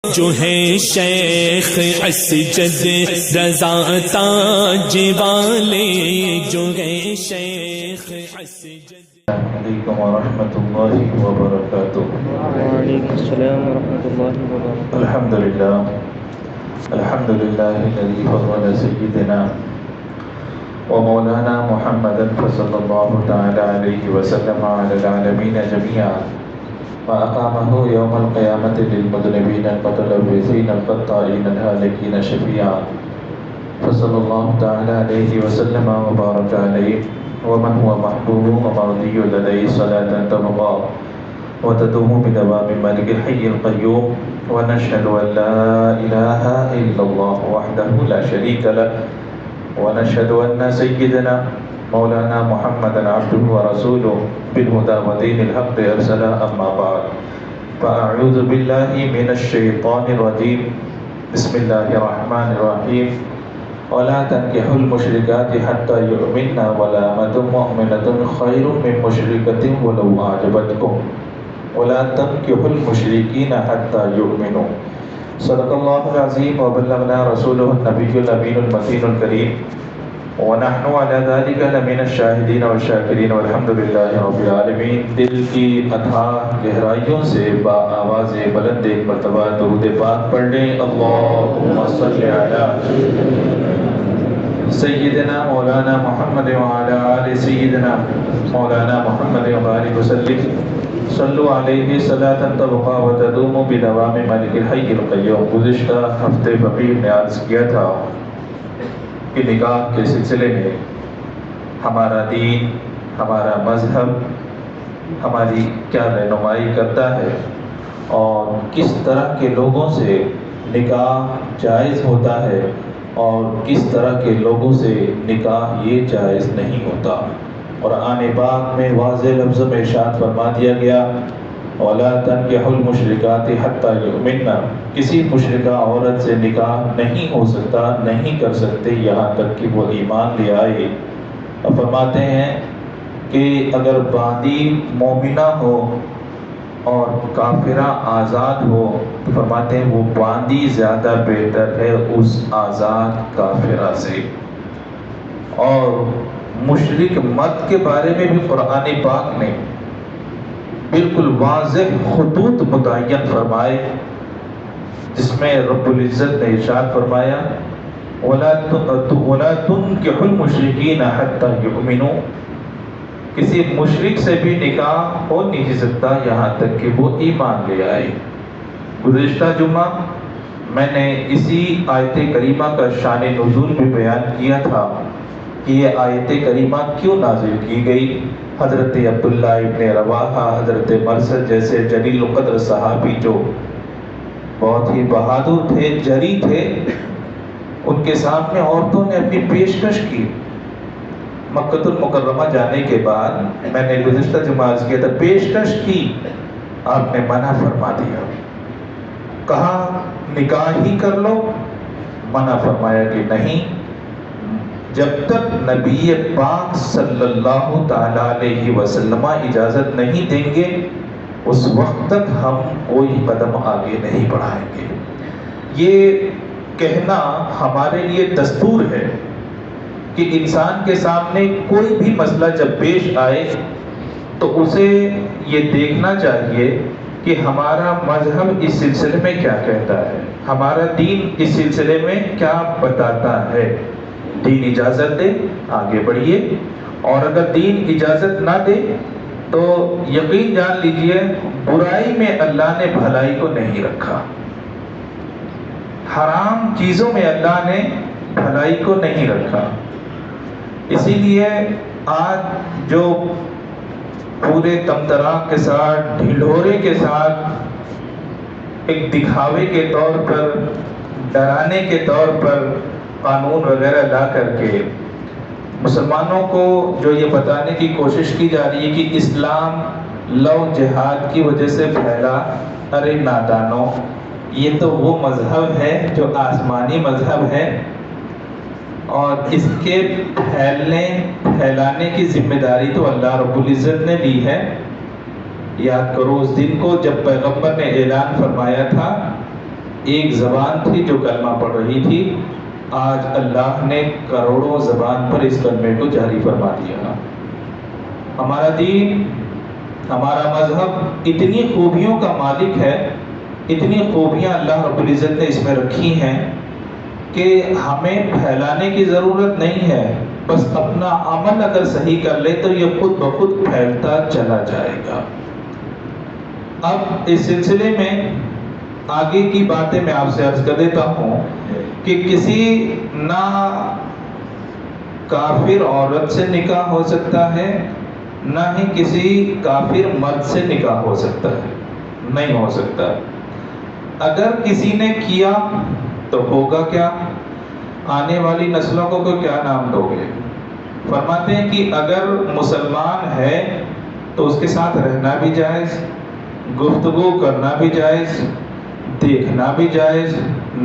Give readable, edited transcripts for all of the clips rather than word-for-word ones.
جو ہے شیخ اسجد رضا تاج والے، جو ہے شیخ اسجد۔ علیکم ورحمۃ اللہ وبرکاتہ۔ وعلیکم السلام ورحمۃ اللہ وبرکاتہ۔ الحمد للہ الذی فضل سیدنا ومولانا محمدا صلی اللہ تعالی علیہ وسلم علی العالمین جميعا وأقامه يوم القيامة للمذنبين المتلوثين الخطائين الهالكين شفيعا، فصلى الله تعالى عليه وسلم وبارك عليه ومن هو محبوب ومرضي لديه صلاة تبقى وتدوم بدوام ملك الحي القيوم، ونشهد أن لا إله إلا الله وحده لا شريك له، ونشهد أن سيدنا مولانا محمد عبده ورسوله بالهدى ودين الحق أرسل، أما بعد فأعوذ بالله من الشيطان الرجيم، بسم الله الرحمن الرحيم، ولا تنكحوا المشركات حتى يؤمنن ولأمة مؤمنة خير من مشركة ولو أعجبتكم ولا تنكحوا المشركين حتى يؤمنوا۔ صدق الله العظيم وبلغنا رسوله النبي الأمين المتين الكريم، ونحن على ذلك لمن الشاہدین والشاکرین والحمد للہ رب العالمین۔ دل کی اتھاہ گہرائیوں سے با آواز بلند ایک مرتبہ درود پاک پڑھ لیں۔ اللہم صلی علی سیدنا مولانا محمد وعلی آل سیدنا مولانا محمد وبارک وسلم، صلو علیہ صلاۃ تبقى وتدوم بدوام ملک الحی القیوم۔ گزشتہ ہفتے فقیر نے عرض کیا تھا کہ نکاح کے سلسلے میں ہمارا دین، ہمارا مذہب ہماری کیا رہنمائی کرتا ہے اور کس طرح کے لوگوں سے نکاح جائز ہوتا ہے اور کس طرح کے لوگوں سے نکاح یہ جائز نہیں ہوتا۔ قرآن پاک میں واضح لفظوں میں ارشاد فرما دیا گیا، وَلَا تَنْكِحُوا الْمُشْرِكَاتِ حَتَّى يُؤْمِنَّ، کسی مشرکہ عورت سے نکاح نہیں ہو سکتا، نہیں کر سکتے یہاں تک کہ وہ ایمان لے آئے۔ اور فرماتے ہیں کہ اگر باندی مومنہ ہو اور کافرہ آزاد ہو تو فرماتے ہیں وہ باندی زیادہ بہتر ہے اس آزاد کافرہ سے۔ اور مشرک مرد کے بارے میں بھی قرآن پاک نے بالکل واضح خطوط متعین فرمائے، جس میں رب العزت نے ارشاد فرمایا، وَلَا تُنْكِحُوا الْمُشْرِكِينَ حَتَّى يُؤْمِنُوا، کسی مشرک سے بھی نکاح ہو نہیں سکتا یہاں تک کہ وہ ایمان لے آئے۔ گزشتہ جمعہ میں نے اسی آیت کریمہ کا شان نزول بھی بیان کیا تھا کہ یہ آیت کریمہ کیوں نازل کی گئی۔ حضرت عبداللہ ابن رواحہ، حضرت مرثد جیسے جلیل القدر صحابی جو بہت ہی بہادر تھے، جری تھے، ان کے سامنے عورتوں نے اپنی پیشکش کی۔ مکہ المکرمہ جانے کے بعد میں نے گزشتہ جمعہ عرض کیا تھا، پیشکش کی، آپ نے منع فرما دیا، کہا نکاح ہی کر لو، منع فرمایا کہ نہیں، جب تک نبی پاک صلی اللہ تعالی علیہ وسلم اجازت نہیں دیں گے اس وقت تک ہم کوئی قدم آگے نہیں بڑھائیں گے۔ یہ کہنا ہمارے لیے دستور ہے کہ انسان کے سامنے کوئی بھی مسئلہ جب پیش آئے تو اسے یہ دیکھنا چاہیے کہ ہمارا مذہب اس سلسلے میں کیا کہتا ہے، ہمارا دین اس سلسلے میں کیا بتاتا ہے۔ دین اجازت دے آگے بڑھیے، اور اگر دین اجازت نہ دے تو یقین جان لیجئے برائی میں اللہ نے بھلائی کو نہیں رکھا، حرام چیزوں میں اللہ نے بھلائی کو نہیں رکھا۔ اسی لیے آج جو پورے تمتراک کے ساتھ، ڈھنڈورے کے ساتھ، ایک دکھاوے کے طور پر، ڈرانے کے طور پر قانون وغیرہ لا کر کے مسلمانوں کو جو یہ بتانے کی کوشش کی جا رہی ہے کہ اسلام لو جہاد کی وجہ سے پھیلا، ارے نادانوں، یہ تو وہ مذہب ہے جو آسمانی مذہب ہے، اور اس کے پھیلانے کی ذمہ داری تو اللہ رب العزت نے لی ہے۔ یاد کرو اس دن کو جب پیغمبر نے اعلان فرمایا تھا ایک زبان تھی جو کلمہ پڑھ رہی تھی، آج اللہ نے کروڑوں زبان پر اس کلمے کو جاری فرما دیا۔ ہمارا دین، ہمارا مذہب اتنی خوبیوں کا مالک ہے، اتنی خوبیاں اللہ رب العزت نے اس میں رکھی ہیں کہ ہمیں پھیلانے کی ضرورت نہیں ہے، بس اپنا عمل اگر صحیح کر لے تو یہ خود بخود پھیلتا چلا جائے گا۔ اب اس سلسلے میں آگے کی باتیں میں آپ سے عرض کر دیتا ہوں کہ کسی نہ کافر عورت سے نکاح ہو سکتا ہے، نہ ہی کسی کافر مرد سے نکاح ہو سکتا ہے، نہیں ہو سکتا۔ اگر کسی نے کیا تو ہوگا کیا؟ آنے والی نسلوں کو کیا نام دو گے؟ فرماتے ہیں کہ اگر مسلمان ہے تو اس کے ساتھ رہنا بھی جائز، گفتگو کرنا بھی جائز، دیکھنا بھی جائز،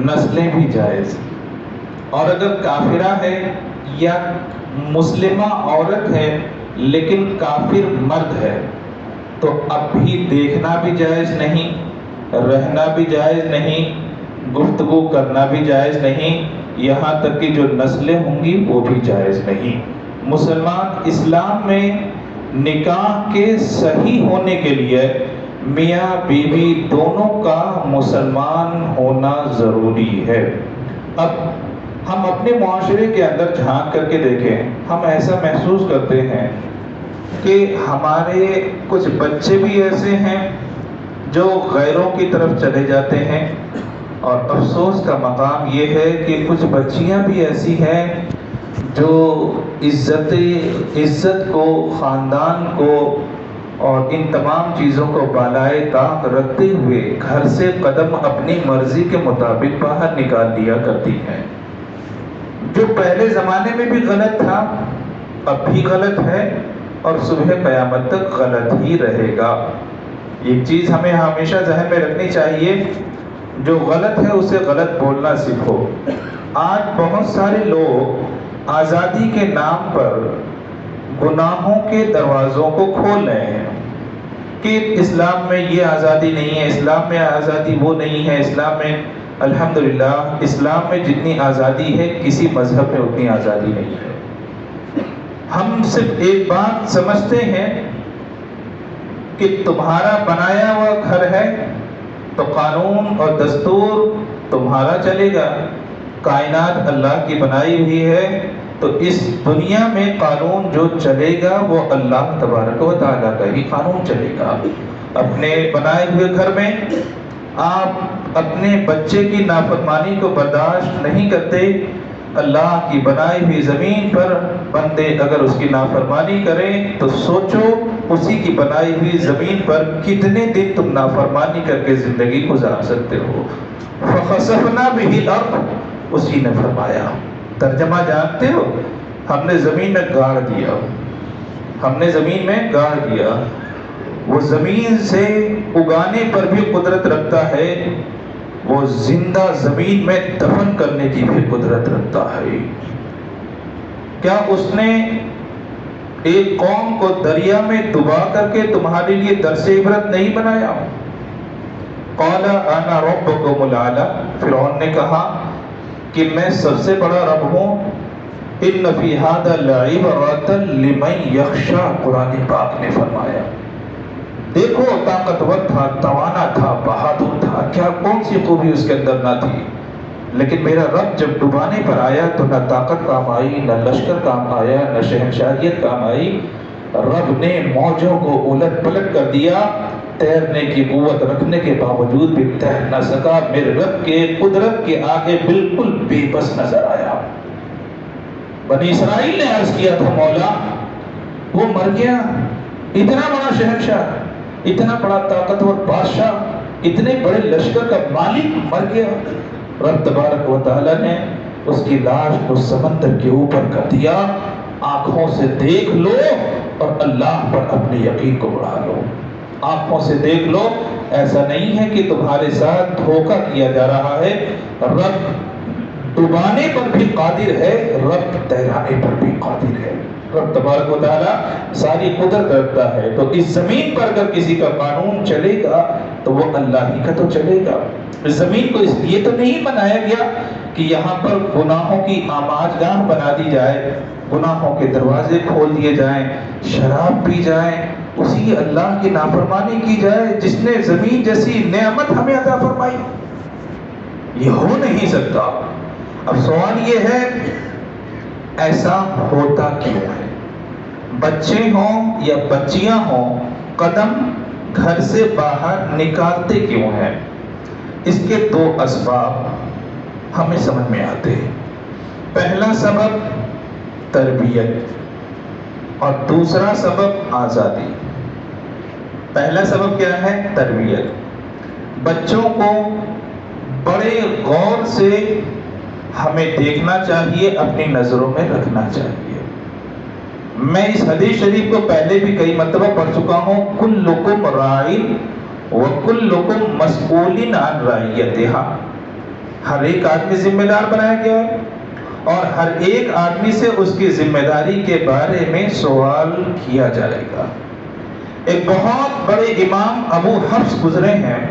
نسلیں بھی جائز۔ اور اگر کافرہ ہے یا مسلمہ عورت ہے لیکن کافر مرد ہے تو اب بھی دیکھنا بھی جائز نہیں، رہنا بھی جائز نہیں، گفتگو کرنا بھی جائز نہیں، یہاں تک کہ جو نسلیں ہوں گی وہ بھی جائز نہیں۔ مسلمان اسلام میں نکاح کے صحیح ہونے کے لیے میاں بیوی دونوں کا مسلمان ہونا ضروری ہے۔ اب ہم اپنے معاشرے کے اندر جھانک کر کے دیکھیں، ہم ایسا محسوس کرتے ہیں کہ ہمارے کچھ بچے بھی ایسے ہیں جو غیروں کی طرف چلے جاتے ہیں، اور افسوس کا مقام یہ ہے کہ کچھ بچیاں بھی ایسی ہیں جو عزت کو، خاندان کو اور ان تمام چیزوں کو بالائے طاق رکھتے ہوئے گھر سے قدم اپنی مرضی کے مطابق باہر نکال دیا کرتی ہیں۔ جو پہلے زمانے میں بھی غلط تھا اب بھی غلط ہے اور صبح قیامت تک غلط ہی رہے گا۔ ایک چیز ہمیں ہمیشہ ذہن میں رکھنی چاہیے، جو غلط ہے اسے غلط بولنا سیکھو۔ آج بہت سارے لوگ آزادی کے نام پر گناہوں کے دروازوں کو کھول رہے ہیں کہ اسلام میں یہ آزادی نہیں ہے، اسلام میں آزادی وہ نہیں ہے، اسلام میں الحمدللہ اسلام میں جتنی آزادی ہے کسی مذہب میں اتنی آزادی نہیں ہے۔ ہم صرف ایک بات سمجھتے ہیں کہ تمہارا بنایا ہوا گھر ہے تو قانون اور دستور تمہارا چلے گا، کائنات اللہ کی بنائی ہوئی ہے تو اس دنیا میں قانون جو چلے گا وہ اللہ تبارک و تعالیٰ کا ہی قانون چلے گا۔ اپنے بنائے ہوئے گھر میں آپ اپنے بچے کی نافرمانی کو برداشت نہیں کرتے، اللہ کی بنائی ہوئی زمین پر بندے اگر اس کی نافرمانی کریں تو سوچو اسی کی بنائی ہوئی زمین پر کتنے دن تم نافرمانی کر کے زندگی گزار سکتے ہو۔ فَخَسَفْنَا بِهِ الْأَرْضَ، اسی نے فرمایا، ترجمہ جانتے ہو، ہم نے زمین میں گاڑ دیا، ہم نے زمین میں گاڑ دیا۔ وہ زمین سے اگانے پر بھی قدرت رکھتا ہے، وہ زندہ زمین میں دفن کرنے کی بھی قدرت رکھتا ہے۔ کیا اس نے ایک قوم کو دریا میں ڈبا کر کے تمہارے لیے درس عبرت نہیں بنایا؟ قال انا ربکم الاعلی، فرعون نے کہا کہ میں سب سے بڑا رب ہوں۔ ان فی ھذا لعبرۃ لمن یخشی، قرآن پاک نے فرمایا دیکھو طاقتور تھا، توانا تھا، بہادر تھا، کیا کون سی خوبی اس کے اندر نہ تھی، لیکن میرا رب جب ڈبانے پر آیا تو نہ طاقت کام آئی، نہ لشکر کام آیا، نہ شہنشاہیت کام آئی۔ رب نے موجوں کو الٹ پلٹ کر دیا، تیرنے کی قوت رکھنے کے باوجود بھی تیر نہ سکا، میرے رب کے قدرت کے آگے بالکل بے بس نظر آیا۔ بنی اسرائیل نے عرض کیا تھا مولا وہ مر گیا، اتنا بڑا شہنشاہ، اتنا بڑا طاقتور بادشاہ، اتنے بڑے لشکر کا مالک مر گیا۔ رب تبارک و تعالیٰ نے اس کی لاش کو سمندر کے اوپر کر دیا، آنکھوں سے دیکھ لو اور اللہ پر اپنے یقین کو بڑھا لو، آنکھوں سے دیکھ لو، ایسا نہیں ہے کہ تمہارے ساتھ دھوکہ کیا جا رہا ہے۔ رب ڈبانے پر بھی قادر ہے، رب تیرانے پر بھی قادر ہے۔ رب تبارک و تعالیٰ ساری قدرت رکھتا ہے، تو اس زمین پر اگر کسی کا قانون چلے گا تو وہ اللہ ہی کا تو چلے گا۔ زمین کو اس لیے تو نہیں بنایا گیا کہ یہاں پر گناہوں کی آماج گاہ بنا دی جائے، گناہوں کے دروازے کھول دیے جائیں، شراب پی جائیں، اسی اللہ کی نافرمانی کی جائے جس نے زمین جیسی نعمت ہمیں عطا فرمائی۔ یہ ہو نہیں سکتا۔ اب سوال یہ ہے ایسا ہوتا کیوں ہے؟ بچے ہوں یا بچیاں ہوں قدم گھر سے باہر نکالتے کیوں ہیں؟ اس کے دو اسباب ہمیں سمجھ میں آتے ہیں۔ پہلا سبب تربیت اور دوسرا سبب آزادی۔ پہلا سبب کیا ہے؟ تربیت۔ بچوں کو بڑے غور سے ہمیں دیکھنا چاہیے، اپنی نظروں میں رکھنا چاہیے۔ میں اس حدیث شریف کو پہلے بھی کئی مرتبہ پڑھ چکا ہوں، کلکم راعٍ وکلکم مسئول عن رعیتہا۔ ہر ایک آدمی ذمہ دار بنایا گیا ہے اور ہر ایک آدمی سے اس کی ذمہ داری کے بارے میں سوال کیا جائے گا۔ ایک بہت بڑے امام ابو حفص گزرے ہیں،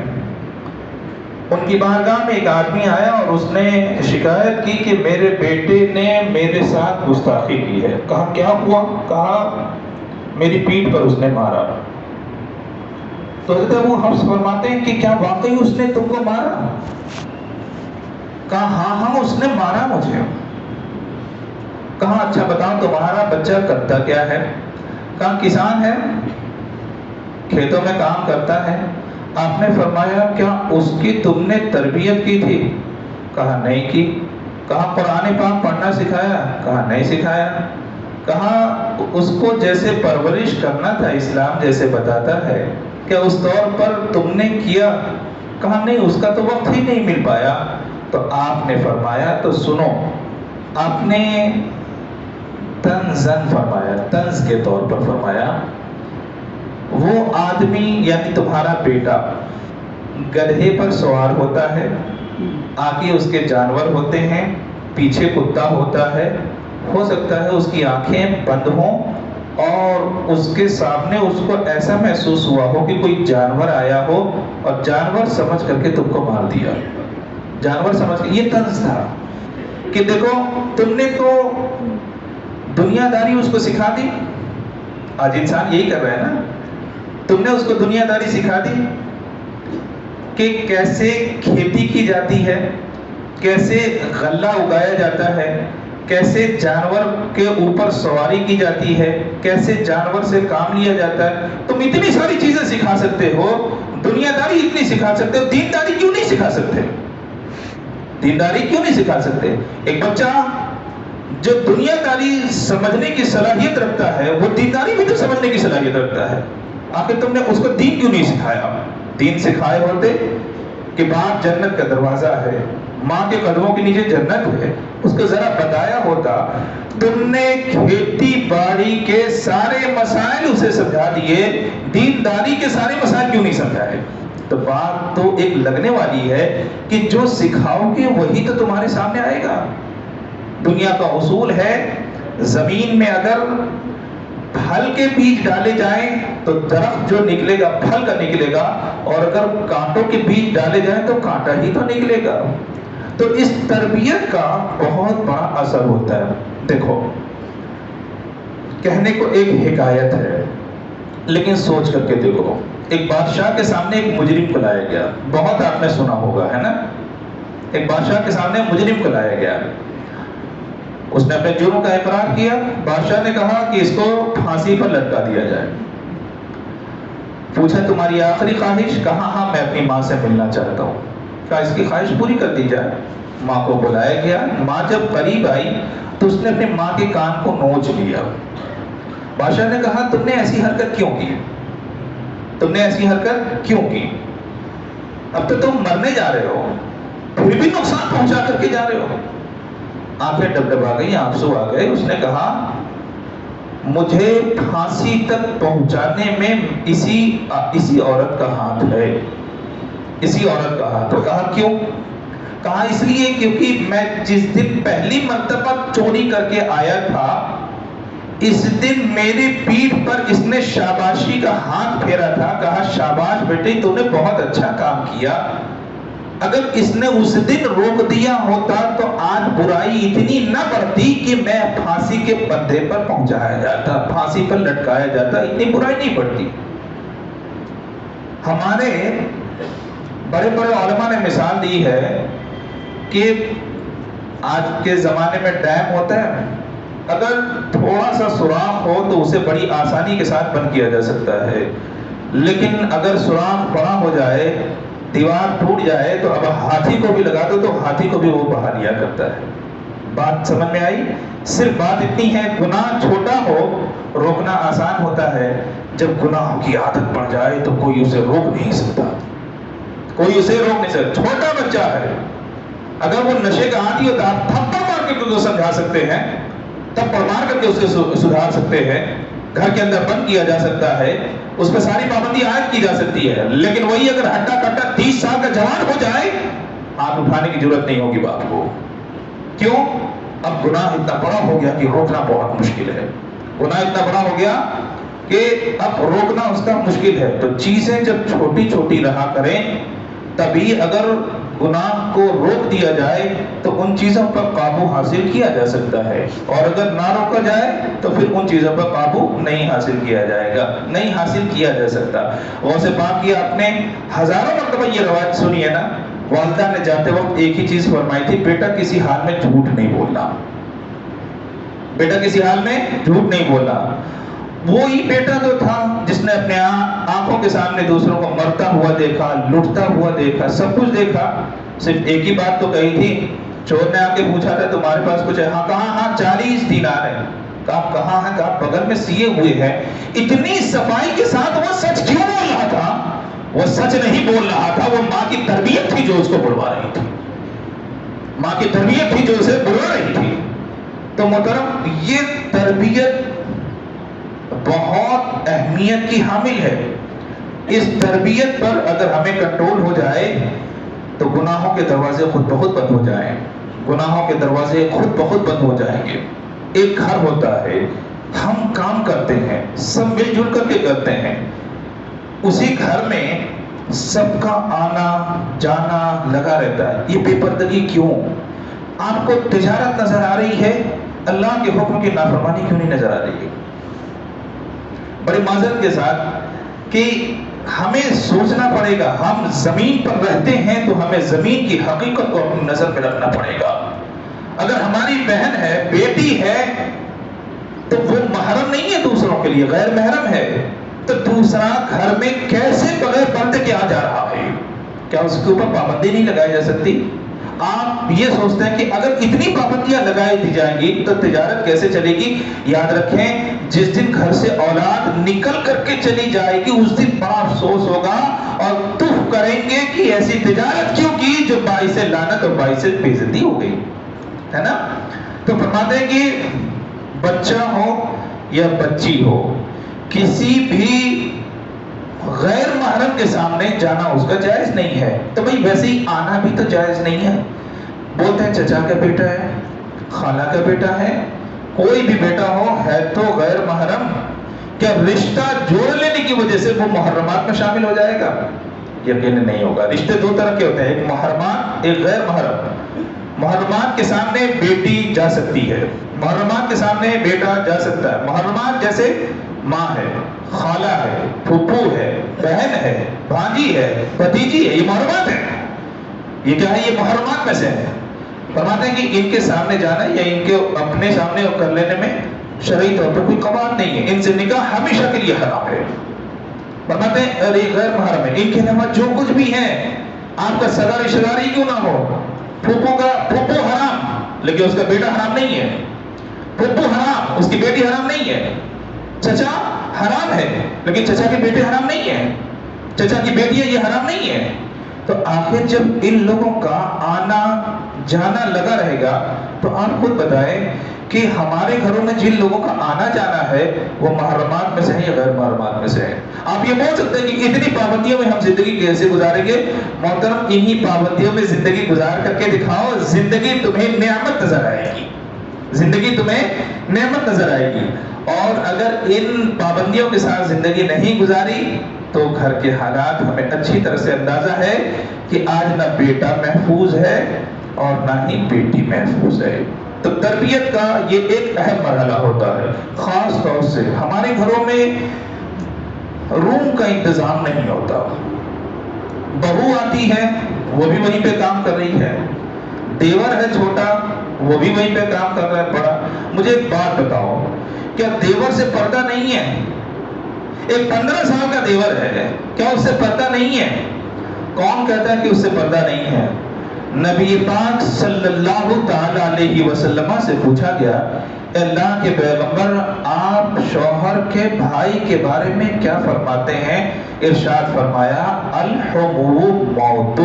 ان کی بارگاہ میں ایک آدمی آیا اور اس نے شکایت کی کہ میرے بیٹے نے میرے ساتھ گستاخی کی ہے۔ کہا کیا ہوا؟ کہا میری پیٹھ پر اس نے مارا۔ تو حضرت ابو حفص فرماتے ہیں کہ کیا واقعی اس نے تم کو مارا؟ کہا ہاں اس نے مارا مجھے۔ کہا اچھا بتاؤ تمہارا بچہ کرتا کیا ہے؟ کہا کسان ہے، کھیتوں میں کام کرتا ہے۔ آپ نے فرمایا کیا اس کی تم نے تربیت کی تھی؟ کہا نہیں کی۔ کہا قرآن پاک پڑھنا سکھایا؟ کہا نہیں سکھایا۔ کہا اس کو جیسے پرورش کرنا تھا اسلام جیسے بتاتا ہے کیا اس طور پر تم نے کیا؟ کہا نہیں، اس کا تو وقت ہی نہیں مل پایا۔ تو آپ نے فرمایا تو سنو، آپ نے طنزاً فرمایا، طنز کے طور پر فرمایا، وہ آدمی یعنی تمہارا بیٹا گدھے پر سوار ہوتا ہے، آگے اس کے جانور ہوتے ہیں، پیچھے کتا ہوتا ہے، ہو سکتا ہے اس کی آنکھیں بند ہوں اور اس کے سامنے اس کو ایسا محسوس ہوا ہو کہ کوئی جانور آیا ہو اور جانور سمجھ کر کے تم کو مار دیا۔ جانور سمجھ کے، یہ طنز تھا کہ دیکھو تم نے تو دنیا داری اس کو سکھا دی۔ آج انسان یہی کر رہا ہے نا، تم نے اس کو دنیا داری سکھا دی کہ کیسے کھیتی کی جاتی ہے، کیسے غلہ اگایا جاتا ہے، کیسے جانور کے اوپر سواری کی جاتی ہے، کیسے جانور سے کام لیا جاتا ہے۔ تم اتنی ساری چیزیں سکھا سکتے ہو، دنیا داری اتنی سکھا سکتے ہو، دین داری کیوں نہیں سکھا سکتے؟ دین داری کیوں نہیں سکھا سکتے؟ ایک بچہ جو دنیا داری سمجھنے کی صلاحیت رکھتا ہے وہ دین داری بھی تو سمجھنے کی صلاحیت رکھتا ہے۔ آخر تم نے اس کو دین کیوں نہیں سکھایا؟ دین سکھائے ہوتے کہ باپ جنت کا دروازہ ہے، ماں کے قدموں کے نیچے جنت ہے، اس کو ذرا بتایا ہوتا۔ تم نے کھیتی باڑی کے سارے مسائل اسے سمجھا دیے، دین داری کے سارے مسائل کیوں نہیں سمجھائے؟ تو بات تو ایک لگنے والی ہے کہ جو سکھاؤ گے وہی تو تمہارے سامنے آئے گا۔ دنیا کا اصول ہے زمین میں اگر پھل کے بیج ڈالے جائیں تو درخت جو نکلے گا پھل کا نکلے گا، اور اگر کانٹوں کے بیج ڈالے جائیں تو کانٹا ہی تو نکلے گا۔ تو اس تربیت کا بہت بڑا اثر ہوتا ہے۔ دیکھو کہنے کو ایک حکایت ہے لیکن سوچ کر کے دیکھو، ایک بادشاہ کے سامنے ایک مجرم کو لایا گیا، بہت آپ نے سنا ہوگا ہے نا، ایک بادشاہ کے سامنے مجرم کو لایا گیا، اس نے اپنے جرم کا اقرار کیا، بادشاہ نے کہا کہ اس کو پھانسی پر لٹکا دیا جائے۔ پوچھا تمہاری آخری خواہش؟ کہا ہاں میں اپنی ماں سے ملنا چاہتا ہوں۔ کہا اس کی خواہش پوری کر دی جائے۔ ماں کو بلایا گیا، ماں جب قریب آئی تو اس نے اپنے ماں کے کان کو نوچ لیا۔ بادشاہ نے کہا تم نے ایسی حرکت کیوں کی؟ تم نے ایسی حرکت کیوں کی؟ اب تو تم مرنے جا رہے ہو، پھر بھی نقصان پہنچا کر کے جا رہے ہو۔ آنکھیں ڈبڈبا گئی، آنسو آ گئے۔ اس نے کہا مجھے پھانسی تک پہنچانے میں اسی عورت کا ہاتھ ہے، اسی عورت کا ہاتھ ہے۔ کہا کیوں؟ کہا اس لیے کیونکہ میں جس دن پہلی مرتبہ چوری کر کے آیا تھا اس دن میری پیٹھ پر اس نے شاباشی کا ہاتھ پھیرا تھا، کہا شاباش بیٹی تو نے بہت اچھا کام کیا، اگر اس نے اس دن روک دیا ہوتا تو آج برائی اتنی نہ بڑھتی کہ میں پھانسی کے پندے پر پہنچایا جاتا، پھانسی پر لٹکایا جاتا، اتنی برائی نہیں بڑھتی۔ ہمارے بڑے بڑے علماء نے مثال دی ہے کہ آج کے زمانے میں ڈیم ہوتا ہے، اگر تھوڑا سا سوراخ ہو تو اسے بڑی آسانی کے ساتھ بند کیا جا سکتا ہے، لیکن اگر سوراخ بڑا ہو جائے، دیوار ٹوٹ جائے تو اب ہاتھی کو بھی لگا دو تو ہاتھی کو بھی وہ بہا لیا کرتا ہے۔ بات سمجھ میں آئی؟ صرف بات اتنی ہے، گناہ چھوٹا ہو روکنا آسان ہوتا ہے، جب گناہوں کی عادت پڑ جائے تو کوئی اسے روک نہیں سکتا، کوئی اسے روک نہیں سکتا۔ چھوٹا بچہ ہے، اگر وہ نشے کا عادی ہوتا آپ تھپڑ مار کے تو سمجھا سکتے ہیں، تھپڑ مار کر کے اسے سدھار سکتے ہیں، گھر کے اندر بند کیا جا سکتا ہے، اس پہ ساری پابندی عائد کی جا سکتی ہے، لیکن وہی اگر ہٹا کٹا 30 سال کا جوان ہو جائے آپ اٹھانے کی ضرورت نہیں ہوگی بات کو۔ کیوں؟ اب گناہ اتنا بڑا ہو گیا کہ روکنا بہت مشکل ہے، گناہ اتنا بڑا ہو گیا کہ اب روکنا اس کا مشکل ہے۔ تو چیزیں جب چھوٹی چھوٹی رہا کریں، تبھی اگر گناہ کو روک دیا جائے تو ان چیزوں پر قابو حاصل کیا جا سکتا ہے، اور اگر نہ روکا جائے تو پھر ان چیزوں پر قابو نہیں حاصل کیا جائے گا، نہیں حاصل کیا جا سکتا۔ غوث پاک کی آپ نے ہزاروں مرتبہ یہ روایت سنی ہے نا، والدہ نے جاتے وقت ایک ہی چیز فرمائی تھی، بیٹا کسی حال میں جھوٹ نہیں بولنا، بیٹا کسی حال میں جھوٹ نہیں بولنا۔ وہی بیٹا تو تھا جس نے اپنے آنکھوں کے سامنے دوسروں کو مرتا ہوا دیکھا، لٹتا ہوا دیکھا، سب کچھ دیکھا، صرف ایک ہی بات تو کہی تھی۔ چور نے آ کے پوچھا تھا تمہارے پاس کچھ ہے؟ ہاں کہاں؟ ہاں 40 دینار ہے۔ کہا کہاں ہے؟ کہا بغل میں سیے ہوئے ہیں۔ اتنی صفائی کے ساتھ وہ سچ کیوں بول رہا تھا؟ وہ سچ نہیں بول رہا تھا، وہ ماں کی تربیت تھی جو اس کو بلوا رہی تھی، ماں کی تربیت تھی جو اسے بلوا رہی تھی۔ تو محترم یہ تربیت بہت اہمیت کی حامل ہے۔ اس تربیت پر اگر ہمیں کنٹرول ہو جائے تو گناہوں کے دروازے خود بخود بند ہو جائیں، گناہوں کے دروازے خود بخود بند ہو جائیں گے۔ ایک گھر ہوتا ہے، ہم کام کرتے ہیں، سب مل جل کر کے کرتے ہیں، اسی گھر میں سب کا آنا جانا لگا رہتا ہے، یہ بے پردگی کیوں؟ آپ کو تجارت نظر آ رہی ہے، اللہ کے حکم کی نافرمانی کیوں نہیں نظر آ رہی ہے؟ بڑی معذرت کے ساتھ کہ ہمیں سوچنا پڑے گا، ہم زمین پر رہتے ہیں تو ہمیں زمین کی حقیقت کو اپنی نظر میں رکھنا پڑے گا۔ اگر ہماری بہن ہے، بیٹی ہے، تو وہ محرم نہیں ہے دوسروں کے لیے، غیر محرم ہے، تو دوسرا گھر میں کیسے بغیر پردے کے آ جا رہا ہے؟ کیا اس کے اوپر پابندی نہیں لگائی جا سکتی؟ آپ یہ سوچتے ہیں کہ اگر اتنی پابندیاں لگائی دی جائیں گی تو تجارت کیسے چلے گی؟ یاد رکھیں جس دن گھر سے اولاد نکل کر کے چلی جائے گی اس دن بڑا افسوس ہوگا اور تف کریں گے کہ ایسی تجارت کیوں کی جو باعث لعنت اور باعث بے عزتی ہو گئی، ہے نا؟ تو فرماتے ہیں کہ بچہ ہو یا بچی ہو، کسی بھی غیر محرم کے سامنے جانا اس کا جائز نہیں ہے، تو بھئی ویسے ہی آنا بھی تو جائز نہیں ہے۔ بولتے ہیں چچا کا بیٹا ہے، خالہ کا بیٹا ہے، کوئی بھی بیٹا ہو ہے تو غیر محرم، کیا رشتہ جوڑ لینے کی وجہ سے وہ محرمات میں شامل ہو جائے گا؟ یقین نہیں ہوگا۔ رشتے دو طرح کے ہوتے ہیں، ایک محرمات، ایک غیر محرم۔ محرمات کے سامنے بیٹی جا سکتی ہے، محرمات کے سامنے بیٹا جا سکتا ہے۔ محرمات جیسے ماں ہے، خالہ ہے، پھوپھو ہے، بہن ہے، بھانجی ہے، بھتیجی ہے، یہ محرمات ہے۔ یہ کیا ہے؟ یہ محرمات میں سے ہے۔ فرماتے ہیں کہ ان کے سامنے جانا یا ان کے اپنے سامنے کر لینے میں شرعی طور پر کوئی قباحت نہیں ہے، ان سے نکاح ہمیشہ کے لیے حرام ہے۔ فرماتے ہیں اور یہ غیر محرم ہے، ان کے علاوہ جو کچھ بھی ہے، آپ کا سگا رشتہ دار ہی کیوں نہ ہو، پھوپھو کا پھوپھو حرام لیکن اس کا بیٹا حرام نہیں ہے، پھوپھو حرام اس کی بیٹی حرام نہیں ہے، چچا حرام ہے لیکن چچا کے بیٹے حرام نہیں ہے، چچا کی بیٹی ہے یہ حرام نہیں ہے۔ تو آخر جب ان لوگوں کا آنا جانا لگا رہے گا تو آپ خود بتائیں کہ ہمارے گھروں میں جن لوگوں کا آنا جانا ہے وہ محرمات میں سے ہیں یا غیر محرمات میں سے ہیں؟ آپ یہ بول سکتے ہیں کہ اتنی پابندیوں میں ہم زندگی کیسے گزاریں گے؟ محترم انہی پابندیوں میں زندگی گزار کر کے دکھاؤ، زندگی تمہیں نعمت نظر آئے گی، زندگی تمہیں نعمت نظر آئے گی۔ اور اگر ان پابندیوں کے ساتھ زندگی نہیں گزاری تو گھر کے حالات ہمیں اچھی طرح سے اندازہ ہے کہ آج نہ بیٹا محفوظ ہے اور نہ ہی بیٹی محفوظ ہے۔ تو تربیت کا یہ ایک اہم مرحلہ ہوتا ہے۔ خاص طور سے ہمارے گھروں میں روم کا انتظام نہیں ہوتا، بہو آتی ہے وہ بھی وہیں پہ کام کر رہی ہے، دیور ہے چھوٹا وہ بھی وہیں پہ کام کر رہا ہے بڑا۔ مجھے ایک بات بتاؤ، کیا دیور سے پردہ نہیں ہے؟ ایک 15 سال کا دیور ہے، کیا اس سے پردہ نہیں ہے؟ کون کہتا ہے کہ اس سے پردہ نہیں ہے؟ نبی پاک صلی اللہ تعالی علیہ وسلم سے پوچھا گیا، اللہ کے پیغمبر آپ شوہر کے بھائی کے بارے میں کیا فرماتے ہیں؟ ارشاد فرمایا الحمو موت،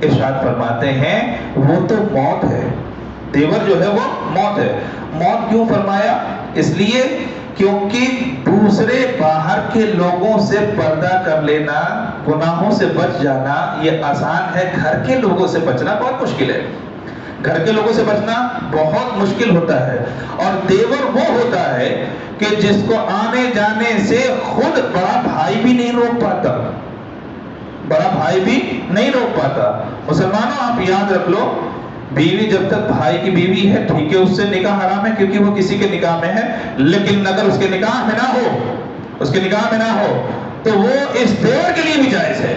ارشاد فرماتے ہیں وہ تو موت ہے، دیور جو ہے وہ موت ہے۔ موت کیوں فرمایا؟ اس لیے کیونکہ دوسرے باہر کے لوگوں سے پردہ کر لینا، گناہوں سے بچ جانا یہ آسان ہے، گھر کے لوگوں سے بچنا بہت مشکل ہے۔ گھر کے لوگوں سے بچنا بہت مشکل ہوتا ہے، اور دیور وہ ہوتا ہے کہ جس کو آنے جانے سے خود بڑا بھائی بھی نہیں روک پاتا، بڑا بھائی بھی نہیں روک پاتا۔ مسلمانوں آپ یاد رکھ لو، بیوی جب تک بھائی کی بیوی ہے ٹھیک ہے، اس سے نکاح حرام ہے کیونکہ وہ کسی کے نکاح میں ہے، لیکن اگر اس کے نکاح میں نہ ہو، اس کے نکاح میں نہ ہو تو وہ اس دیور کے لیے بھی جائز ہے،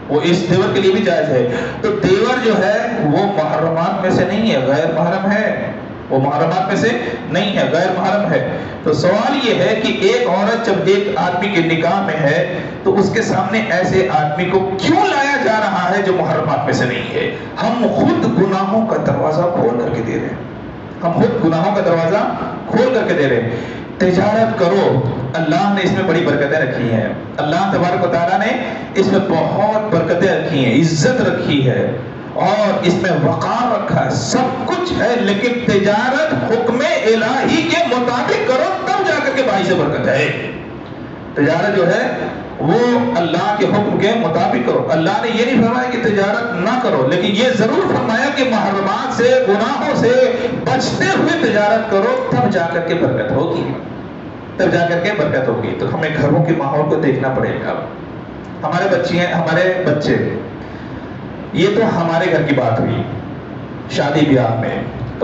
وہ اس دیور کے لیے بھی جائز ہے۔ تو دیور جو ہے وہ محرمات میں سے نہیں ہے، غیر محرم ہے، وہ محرمات میں سے نہیں ہے، غیر محرم ہے۔ تو سوال یہ ہے کہ ایک عورت جب ایک آدمی کے نکاح میں ہے تو اس کے سامنے ایسے آدمی کو کیوں لایا جا رہا ہے جو محرمات میں سے نہیں ہے؟ ہم خود گناہوں کا دروازہ کھول کر کے دے رہے ہیں، ہم خود گناہوں کا دروازہ کھول کر کے دے رہے ہیں۔ تجارت کرو، اللہ نے اس میں بڑی برکتیں رکھی ہیں، اللہ تبارک و تعالیٰ نے اس میں بہت برکتیں رکھی ہیں، عزت رکھی ہے اور اس میں وقار رکھا ہے، سب کچھ ہے، لیکن تجارت حکم الہی کے مطابق کرو تب جا کر کے بھائی سے برکت ہے۔ تجارت جو ہے وہ اللہ کے حکم کے مطابق کرو۔ اللہ نے یہ نہیں فرمایا کہ تجارت نہ کرو، لیکن یہ ضرور فرمایا کہ محرمات سے، گناہوں سے بچتے ہوئے تجارت کرو تب جا کر کے برکت ہوگی، تب جا کر کے برکت ہوگی۔ تو ہمیں گھروں کے ماحول کو دیکھنا پڑے گا۔ ہمارے بچے، یہ تو ہمارے گھر کی بات ہوئی، شادی بیاہ میں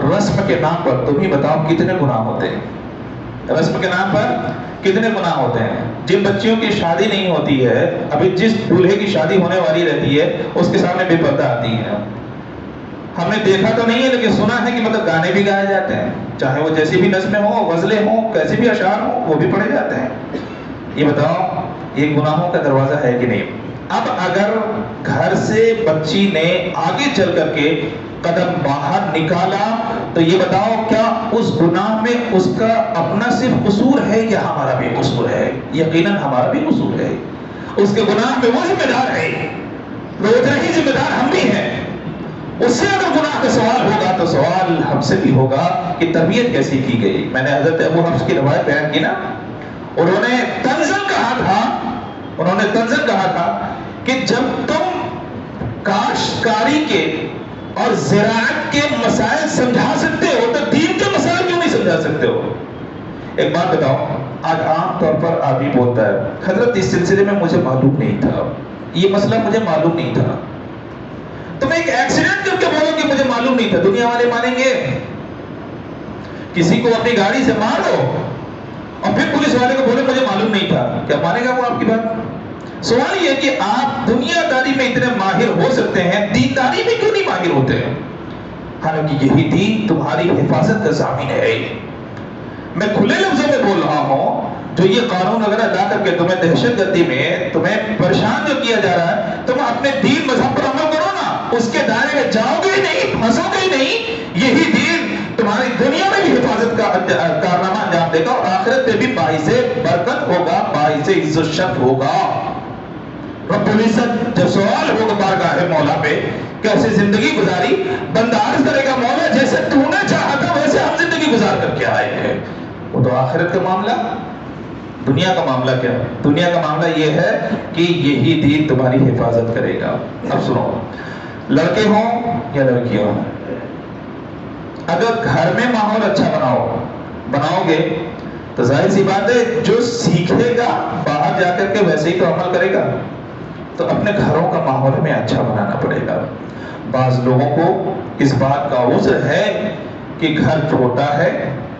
رسم کے نام پر تم ہی بتاؤ کتنے گناہ ہوتے ہیں، رسم کے نام پر کتنے گناہ ہوتے ہیں۔ جن بچیوں کی شادی نہیں ہوتی ہے، ابھی جس دولہے کی شادی ہونے والی رہتی ہے اس کے سامنے بے پردہ آتی ہے۔ ہم نے دیکھا تو نہیں ہے لیکن سنا ہے کہ مطلب گانے بھی گائے جاتے ہیں، چاہے وہ جیسی بھی نظمیں ہوں، غزلیں ہوں، کیسے بھی اشعار ہوں، وہ بھی پڑھے جاتے ہیں۔ یہ بتاؤ یہ گناہوں کا دروازہ ہے کہ نہیں؟ اب اگر گھر سے بچی نے آگے چل کر کے قدم باہر نکالا تو یہ بتاؤ کیا اس گناہ میں اس کا اپنا صرف قصور ہے یا ہمارا بھی قصور ہے؟ یقیناً ہمارا بھی قصور ہے، اس کے گناہ میں وہ ذمہ دار ہے، اتنا ہی ذمہ دار ہم بھی ہیں۔ اس سے اگر گناہ کا سوال ہوگا تو سوال ہم سے بھی ہوگا کہ تربیت کیسی کی گئی۔ میں نے حضرت ابو حفص کی روایت بیان کی نا، انہوں نے تنزل کہا تھا کہ جب تم کاشتکاری کے اور زراعت کے مسائل سمجھا سکتے ہو تو دین کے مسائل کیوں نہیں سمجھا سکتے ہو؟ ایک بات بتاؤ، آج عام طور پر آدمی بولتا ہے حضرت اس سلسلے میں مجھے معلوم نہیں تھا، یہ مسئلہ مجھے معلوم نہیں تھا۔ تم ایک ایکسیڈنٹ کر کے بولو کہ مجھے معلوم نہیں تھا، دنیا والے مانیں گے؟ کسی کو اپنی گاڑی سے مارو اور پھر پولیس والے کو بولے مجھے معلوم نہیں تھا، کیا مانے گا وہ آپ کی بات؟ سوال یہ کہ آپ دنیا داری میں اتنے ماہر ہو سکتے ہیں، دینداری میں کیوں نہیں ماہر ہوتے ہیں؟ حالانکہ یہی دین تمہاری حفاظت کا ضامن ہے۔ میں کھلے لفظوں میں بول رہا ہوں، جو یہ قانون وغیرہ لا کر کے تمہیں دہشت گردی میں تمہیں پریشان جو کیا جا رہا ہے، تم اپنے دین مذہب پر عمل کرو نا، اس کے دائرے میں جاؤ گے ہی نہیں، پھنسو گے ہی نہیں، یہی دین تمہاری دنیا میں بھی حفاظت کا کارنامہ انجام دے گا اور آخرت میں بھی باعث برکت ہوگا، باعث عزت شرف ہوگا۔ رب العزت جب سوال ہوگا بارگاہ مولا پہ کیسے زندگی گزاری، بندہ عرض کرے گا مولا جیسے تو نے چاہا تھا ویسے ہم زندگی گزار کر کے آئے ہیں۔ وہ تو آخرت کا معاملہ، دنیا کا معاملہ کیا؟ دنیا کا معاملہ یہ ہے کہ یہی دین تمہاری حفاظت کرے گا۔ اب سنو، لڑکے ہوں یا لڑکیاں ہوں، اگر گھر میں ماحول اچھا بناؤ گے تو ظاہر سی بات ہے جو سیکھے گا باہر جا کر کے ویسے ہی تو عمل کرے گا. تو اپنے گھروں کا ماحول ہمیں اچھا بنانا پڑے گا. بعض لوگوں کو اس بات کا عذر ہے کہ گھر چھوٹا ہے,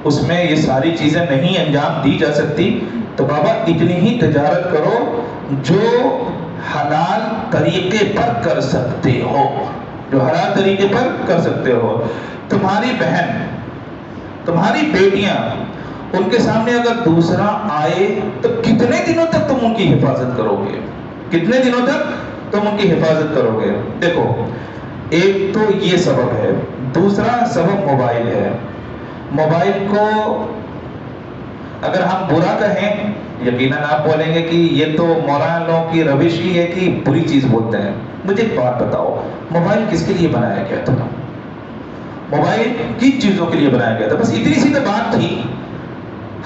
اس میں یہ ساری چیزیں نہیں انجام دی جا سکتی. تو بابا اتنی ہی تجارت کرو جو حلال طریقے پر کر سکتے ہو, جو حلال طریقے پر کر سکتے ہو. تمہاری بہن, تمہاری بیٹیاں, ان کے سامنے اگر دوسرا آئے تو کتنے دنوں تک تم ان کی حفاظت کرو گے؟ کتنے دنوں تک تم ان کی حفاظت کرو گے؟ دیکھو, ایک تو یہ سبب ہے. دوسرا سبب موبائل ہے. موبائل کو اگر ہم برا کہیں, یقیناً آپ بولیں گے کہ یہ تو مولانا لوگوں کی روش ہی ہے کہ بری چیز بولتے ہیں. مجھے ایک بات بتاؤ, موبائل کس کے لیے بنایا گیا تھا؟ موبائل کن چیزوں کے لیے بنایا گیا تھا؟ بس اتنی سی تو بات تھی,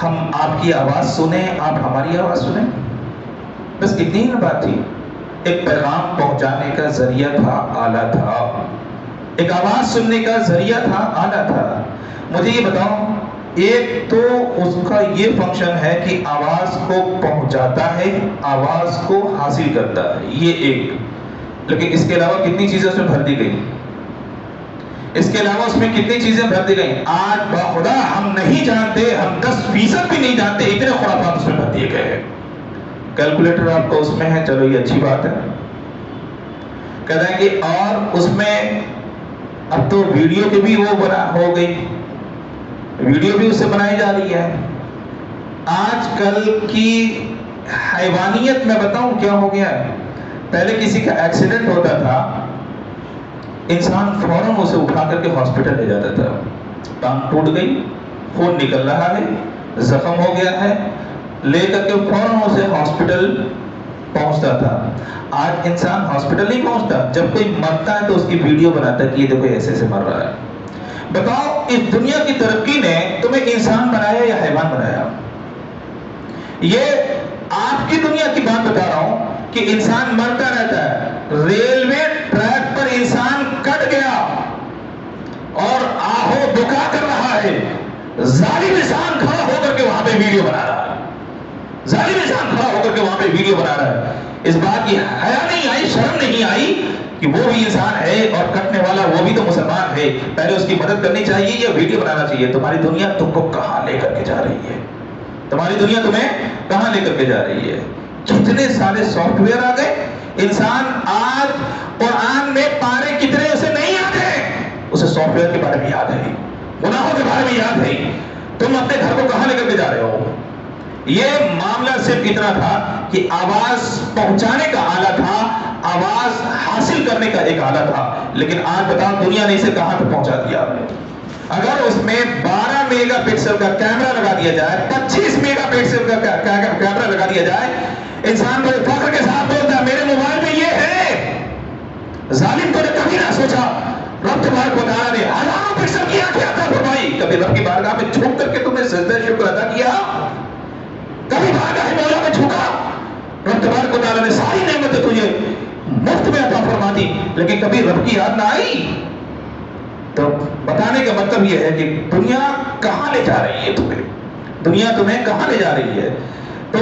ہم آپ کی آواز سنیں, آپ ہماری آواز سنیں, بس اتنی ہی بات تھی. ایک پیغام پہنچانے کا ذریعہ تھا, آلہ تھا. ایک آواز سننے کا ذریعہ تھا, آلہ تھا. مجھے یہ بتاؤ, ایک تو اس کا یہ فنکشن ہے کہ آواز کو پہنچاتا ہے, آواز کو حاصل کرتا ہے, یہ ایک. لیکن اس کے علاوہ کتنی چیزیں اس میں بھر دی گئی؟ اس کے علاوہ اس میں کتنی چیزیں بھر دی گئی؟ آج بخدا ہم نہیں جانتے, ہم 10% بھی نہیں جانتے, اتنے خرافات اس میں بھر دیے گئے ہیں. کیلکولیٹر آپ کو اس میں ہے, چلو یہ اچھی بات ہے. کہہ رہے ہیں کہ اور اس میں اب تو ویڈیو کی بھی وہ بنا ہو گئی, ویڈیو بھی اس سے بنائی جا رہی ہے. آج کل کی حیوانیت میں بتاؤں کیا ہو گیا ہے. پہلے کسی کا ایکسیڈنٹ ہوتا تھا, انسان فوراً اسے اٹھا کر کے ہاسپٹل لے جاتا تھا. ٹانگ ٹوٹ گئی, خون نکل رہا ہے, زخم ہو گیا ہے, لے کر کے فوراً اسے ہاسپٹل پہنچتا تھا. آج انسان ہاسپٹل نہیں پہنچتا, جب کوئی مرتا ہے تو اس کی ویڈیو بناتا ہے کہ یہ دیکھو ایسے ایسے مر رہا ہے. بتاؤ, اس دنیا کی ترقی نے تمہیں انسان بنایا یا حیوان بنایا؟ یہ آپ کی دنیا کی بات بتا رہا ہوں کہ انسان مرتا رہتا ہے. ریلوے ٹریک پر انسان کٹ گیا اور آہو بکا کر رہا ہے, ظالم انسان کھڑا ہو کر کے وہاں پہ ویڈیو بنا رہا ہے. ظالم انسان کھڑا ہو کر کے وہاں پہ ویڈیو بنا رہا ہے. اس بات کی حیا نہیں آئی, شرم نہیں آئی کہ وہ بھی انسان ہے اور کٹنے والا وہ بھی تو مسلمان ہے. پہلے اس کی مدد کرنی چاہیے یا ویڈیو بنانا چاہیے؟ تمہاری دنیا تم کو کہاں لے کر کے جا رہی ہے؟ تمہاری دنیا تمہیں کہاں لے کر کے جا رہی ہے؟ کتنے سارے سافٹ ویئر آ گئے. انسان آج قرآن میں پارے کتنے اسے نہیں یاد ہے, اسے سافٹ ویئر کے بارے میں یاد ہے, گناہوں کے بارے میں یاد ہے. تم اپنے گھر کو کہاں لے کر کے جا رہے ہو؟ یہ معاملہ صرف اتنا تھا کہ آواز پہنچانے کا آلہ تھا, آواز حاصل کرنے کا ایک آلہ تھا. لیکن آج بتاؤ دنیا نے اسے کہاں پہ پہنچا دیا. اگر اس میں 12 میگا پکسل کا کیمرہ لگا دیا جائے, 25 میگا پکسل کا کیمرہ لگا دیا جائے, انسان کو فخر کے ساتھ بولتا ہے میرے موبائل میں یہ ہے. ظالم تو نے کبھی نہ سوچا رب تبارک و تعالیٰ نے ہزاروں پکسل کیا کیا تھا فرمائی. کبھی رب کی بارگاہ میں جھک کر کے تم نے سجدہ شکر ادا کیا؟ کبھی بارگاہ مولا میں جھکا؟ رب تبارک و تعالیٰ نے ساری نعمتیں تجھے مفت میں عطا فرما دی, لیکن کبھی رب کی یاد نہ آئی. تو بتانے کا مطلب یہ ہے کہ دنیا کہاں لے جا رہی ہے تمہیں, دنیا تمہیں کہاں لے جا رہی ہے. تو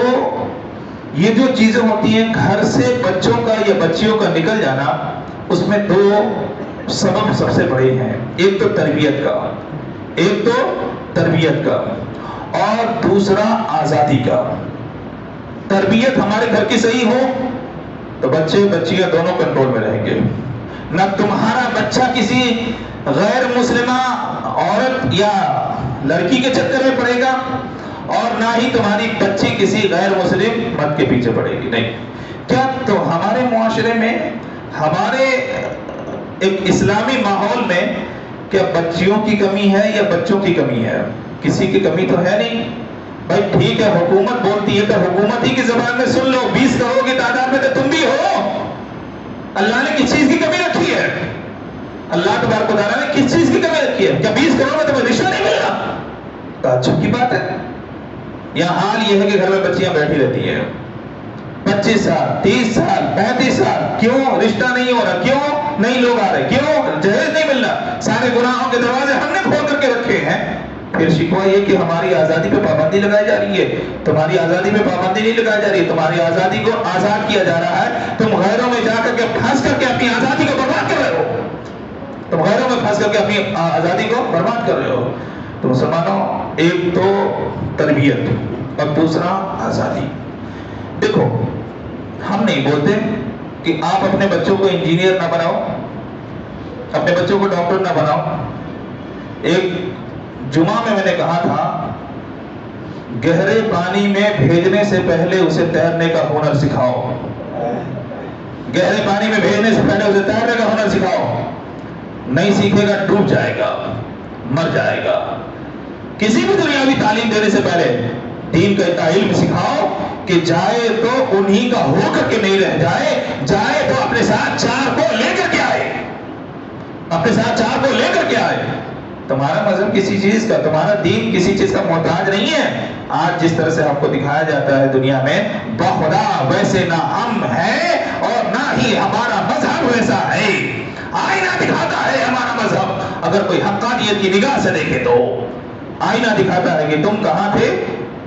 یہ جو چیزیں ہوتی ہیں گھر سے بچوں کا یا بچیوں کا نکل جانا, اس میں 2 سبب سب سے بڑے ہیں. ایک تو تربیت کا, ایک تو تربیت کا, اور دوسرا آزادی کا. تربیت ہمارے گھر کی صحیح ہو تو بچے بچیاں دونوں کنٹرول میں رہیں گے. نہ تمہارا بچہ کسی غیر مسلمہ عورت یا لڑکی کے چکر میں پڑے گا, اور نہ ہی تمہاری بچی کسی غیر مسلم مرد کے پیچھے پڑے گی. نہیں. کیا تو ہمارے معاشرے میں, ہمارے ایک اسلامی ماحول میں کیا بچیوں کی کمی ہے یا بچوں کی کمی ہے؟ کسی کی کمی تو ہے نہیں. بھائی ٹھیک ہے, حکومت بولتی ہے تو حکومت ہی کی زبان میں سن لو. 20 کروڑ کی تعداد میں تو تم بھی ہو. اللہ نے کس چیز کی کمی رکھی ہے؟ اللہ تبارک و تعالیٰ نے کس چیز کی کمی رکھی ہے؟ کیا 20 کروڑ میں تمہیں رشوہ نہیں مل رہا؟ تعجب کی بات ہے. یہاں حال یہ ہے کہ گھر میں بچیاں بیٹھی رہتی ہیں 25 سال 30 سال 35 سال. کیوں رشتہ نہیں ہو رہا؟ کیوں نہیں لوگ آ رہے؟ کیوں جہیز نہیں مل رہا؟ سارے گناہوں کے دروازے ہم نے کھول کر کے رکھے ہیں. پھر شکوہ یہ کہ ہماری آزادی پہ پابندی لگائی جا رہی ہے. تمہاری آزادی پہ پابندی نہیں لگائی جا رہی ہے, تمہاری آزادی کو آزاد کیا جا رہا ہے. تم غیروں میں جا کر کے پھنس کر کے اپنی آزادی کو برباد کر رہے ہو. تم غیروں میں پھنس کر کے اپنی آزادی کو برباد کر رہے ہو. تو مسلمانوں, ایک تو تربیت اور دوسرا آزادی. دیکھو, ہم نہیں بولتے کہ آپ اپنے بچوں کو انجینئر نہ بناؤ, اپنے بچوں کو ڈاکٹر نہ بناؤ. ایک جمعہ میں نے کہا تھا, گہرے پانی میں بھیجنے سے پہلے اسے تیرنے کا ہنر سکھاؤ. گہرے پانی میں بھیجنے سے پہلے اسے تیرنے کا ہنر سکھاؤ. نہیں سیکھے گا ڈوب جائے گا, مر جائے گا. کسی بھی دنیاوی تعلیم دینے سے پہلے دین کا اتنا علم سکھاؤ کہ جائے تو انہی کا ہو کر کے نہیں رہ جائے, جائے تو اپنے ساتھ چار کو لے کر کے آئے, اپنے ساتھ چار کو لے کر کے آئے. تمہارا مذہب کسی چیز کا, تمہارا دین کسی چیز کا محتاج نہیں ہے. آج جس طرح سے ہم کو دکھایا جاتا ہے دنیا میں, بخدا ویسے نہ ہم ہیں اور نہ ہی ہمارا مذہب ویسا ہے. آئینہ دکھاتا ہے ہمارا مذہب, اگر کوئی حقانیت کی نگاہ سے دیکھے تو آئینہ دکھاتا ہے کہ تم کہاں تھے,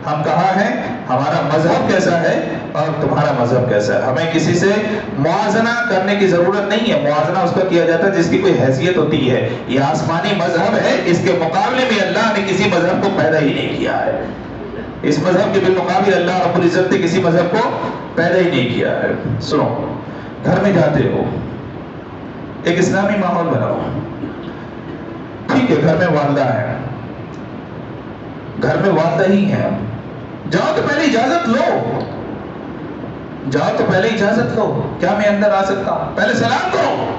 ہم کہاں ہیں, ہمارا مذہب کیسا ہے اور تمہارا مذہب کیسا ہے. ہمیں کسی سے موازنہ کرنے کی ضرورت نہیں ہے. موازنہ اس کا کیا جاتا ہے جس کی کوئی حیثیت ہوتی ہے. یہ آسمانی مذہب ہے, اس کے مقابلے میں اللہ نے کسی مذہب کو پیدا ہی نہیں کیا ہے. اس مذہب کے بالمقابل اللہ رب العزت نے کسی مذہب کو پیدا ہی نہیں کیا ہے. سنو, گھر میں جاتے ہو, ایک اسلامی ماحول بناؤ. ٹھیک ہے, گھر میں والدہ ہے, گھر میں والدہ ہی ہیں, جاؤ تو پہلے اجازت لو, جاؤ تو پہلے اجازت لو, کیا میں اندر آ سکتا ہوں, پہلے سلام کرو.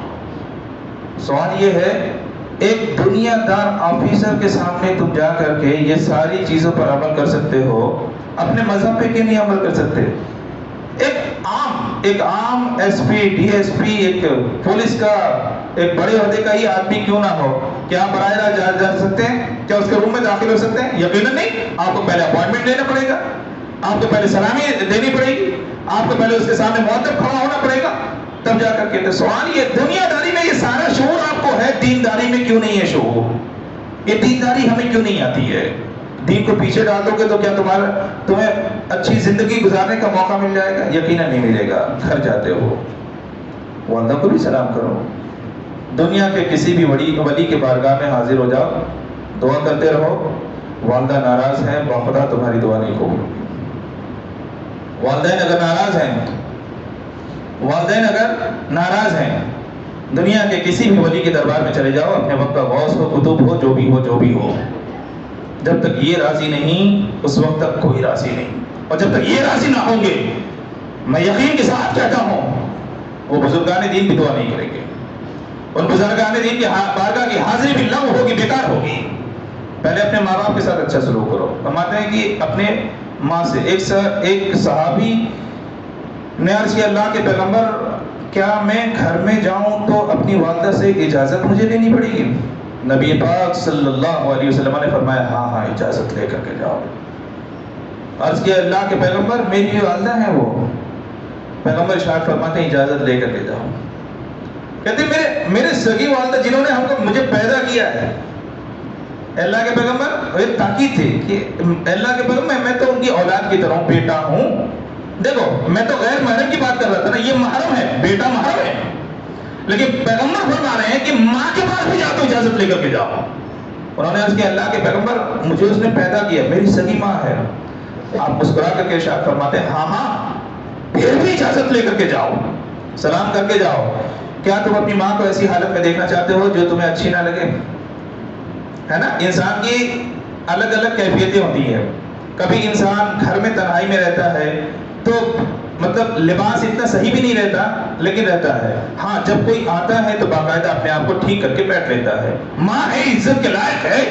سوال یہ ہے, ایک دنیا دار آفیسر کے سامنے تم جا کر کے یہ ساری چیزوں پر عمل کر سکتے ہو, اپنے مذہب پہ کیوں نہیں عمل کر سکتے؟ ایک عام S P, D S P, ایک پولیس کا ایک بڑے عہدے کا ہی آدمی کیوں نہ ہو, کیا آپ براہ راست جا سکتے ہیں؟ کیا اس کے روم میں داخل ہو سکتے ہیں؟ یقیناً نہیں. آپ کو پہلے اپوائنٹمنٹ لینا پڑے گا, آپ کو پہلے سلامی دینی پڑے گی, آپ کو پہلے اس کے سامنے مؤدب کھڑا ہونا پڑے گا, تب جا کر کے. تو سوال یہ, دنیا داری میں یہ سارا شعور آپ کو ہے, دینداری میں کیوں نہیں ہے شعور؟ یہ دینداری ہمیں کیوں نہیں آتی ہے؟ دین کو پیچھے ڈال دو گے تو کیا تمہیں اچھی زندگی گزارنے کا موقع مل جائے گا؟ یقیناً نہیں ملے گا. گھر جاتے ہو, والدہ کو بھی سلام کرو. دنیا کے کسی بھی ولی کے بارگاہ میں حاضر ہو جاؤ, دعا کرتے رہو. والدہ ناراض ہیں, باخدا تمہاری دعا نہیں قبول. والدین اگر ناراض ہیں, والدین اگر ناراض ہیں, دنیا کے کسی بھی ولی کے دربار میں چلے جاؤ, اپنے وقت کا غوث ہو, کتب ہو, جو بھی ہو, جب تک یہ راضی نہیں اس وقت تک کوئی راضی نہیں. اور جب تک یہ راضی نہ ہوں گے, میں یقین کے ساتھ کہتا ہوں, وہ بزرگان دین بھی دعا نہیں کریں گے. ان بزرگان دین کی بارگاہ کی حاضری بھی لغو ہوگی, بیکار ہوگی. پہلے اپنے ماں باپ کے ساتھ اچھا سلوک کرو. فرماتے ہیں کہ اپنے ماں سے, ایک صحابی نے عرض کیا, اللہ کے پیغمبر, کیا میں گھر میں جاؤں تو اپنی والدہ سے اجازت مجھے لینی پڑے گی؟ نبی پاک صلی اللہ علیہ وسلم نے فرمایا, ہاں اجازت لے کر کے جاؤ. عرض کیا, اللہ کے پیغمبر میری والدہ ہیں وہ. پیغمبر ارشاد فرماتے ہیں, اجازت لے کر کے جاؤ. کہتے ہیں میرے سگی والدہ جنہوں نے مجھے پیدا کیا ہے. اللہ کے پیغمبر, ایک تاکید تھی کہ اللہ کے پیغمبر میں تو ان کی اولاد کی طرح بیٹا ہوں. دیکھو, میں تو غیر محرم کی بات کر رہا تھا نا, یہ محرم ہے, بیٹا محرم ہے, لیکن پیغمبر فرما رہے ہیں کہ ماں کے پاس بھی جاؤ تو اجازت لے کر کے جاؤ. انہوں نے عرض کیا, اللہ کے پیغمبر مجھے اس نے پیدا کیا, میری سگی ماں ہے. آپ مسکرا کر کے ارشاد فرماتے ہیں, ہاں پھر بھی اجازت لے کر کے جاؤ, سلام کر کے جاؤ. کیا تم اپنی ماں کو ایسی حالت میں دیکھنا چاہتے ہو جو تمہیں اچھی نہ لگے؟ ہے نا, انسان کی الگ الگ کیفیتیں ہوتی ہیں. کبھی انسان گھر میں تنہائی میں رہتا ہے تو مطلب لباس اتنا صحیح بھی نہیں رہتا, لیکن رہتا ہے. ہاں, جب کوئی آتا ہے تو باقاعدہ اپنے آپ کو ٹھیک کر کے بیٹھ لیتا ہے. ماں ہے, عزت کے لائق ہے,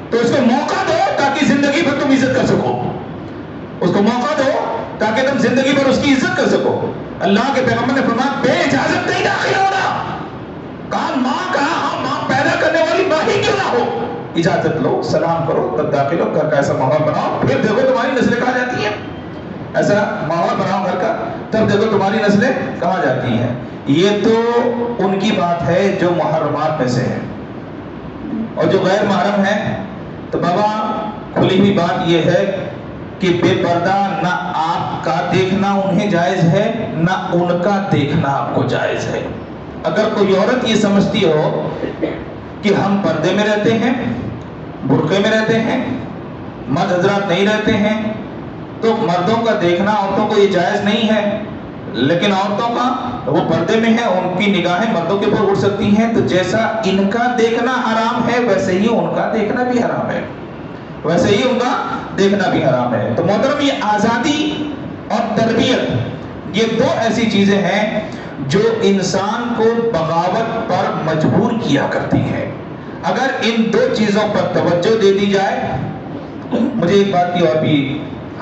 تو اس کو موقع دو تاکہ زندگی بھر تم عزت کر سکو. اس کو موقع دو تاکہ تم زندگی بھر اس کی عزت کر سکو. اللہ کے پیغمبر نے فرمایا, بے اجازت نہیں داخل ہونا. کہا ماں, کہا ہاں ماں, پیدا کرنے والی ماں ہی کیوں نہ ہو. اجازت لو, سلام کرو, تب داخل ہو. گھر کا ایسا ماحول بناؤ, پھر دیکھو تمہاری نسلیں کہاں جاتی ہیں. ایسا ماحول بناؤ گھر کا, تب دیکھو تمہاری نسلیں کہاں جاتی ہیں. یہ تو ان کی بات ہے جو محرمات میں سے ہے, اور جو غیر محرم ہیں تو بابا کھلی ہوئی بات یہ ہے کہ بے پردہ نہ آپ کا دیکھنا انہیں جائز ہے، نہ ان کا دیکھنا آپ کو جائز ہے۔ اگر کوئی عورت یہ سمجھتی ہو کہ ہم پردے میں رہتے ہیں، برقعے میں رہتے ہیں، مرد حضرات نہیں رہتے ہیں، تو مردوں کا دیکھنا عورتوں کو یہ جائز نہیں ہے، لیکن عورتوں کا وہ پردے میں ہے، ان کی نگاہیں مردوں کے اوپر اٹھ سکتی ہیں، تو جیسا ان کا دیکھنا حرام ہے ویسے ہی ان کا دیکھنا بھی حرام ہے، ویسے ہی ان کا دیکھنا بھی حرام ہے۔ تو محترم، یہ آزادی اور تربیت یہ دو ایسی چیزیں ہیں جو انسان کو بغاوت پر مجبور کیا کرتی ہیں۔ اگر ان دو چیزوں پر توجہ دے دی جائے، مجھے ایک بات کی اور بھی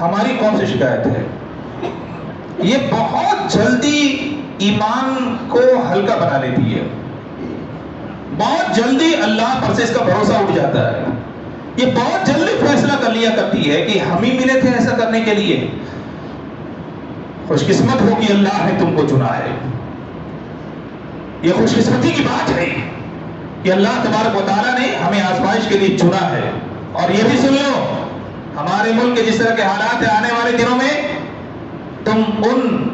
ہماری قوم سے شکایت ہے، یہ بہت جلدی ایمان کو ہلکا بنا لیتی ہے، بہت جلدی اللہ پر سے اس کا بھروسہ اٹھ جاتا ہے، یہ بہت جلدی فیصلہ کر لیا کرتی ہے کہ ہم ہی ملے تھے ایسا کرنے کے لیے۔ خوش قسمت ہو کہ اللہ نے تم کو چنا ہے، یہ خوش قسمتی کی بات ہے کہ اللہ تبارک و تعالیٰ نے ہمیں آزمائش کے لیے چنا ہے۔ اور یہ بھی سن لو، ہمارے ملک کے جس طرح کے حالات ہیں، آنے والے دنوں میں تم ان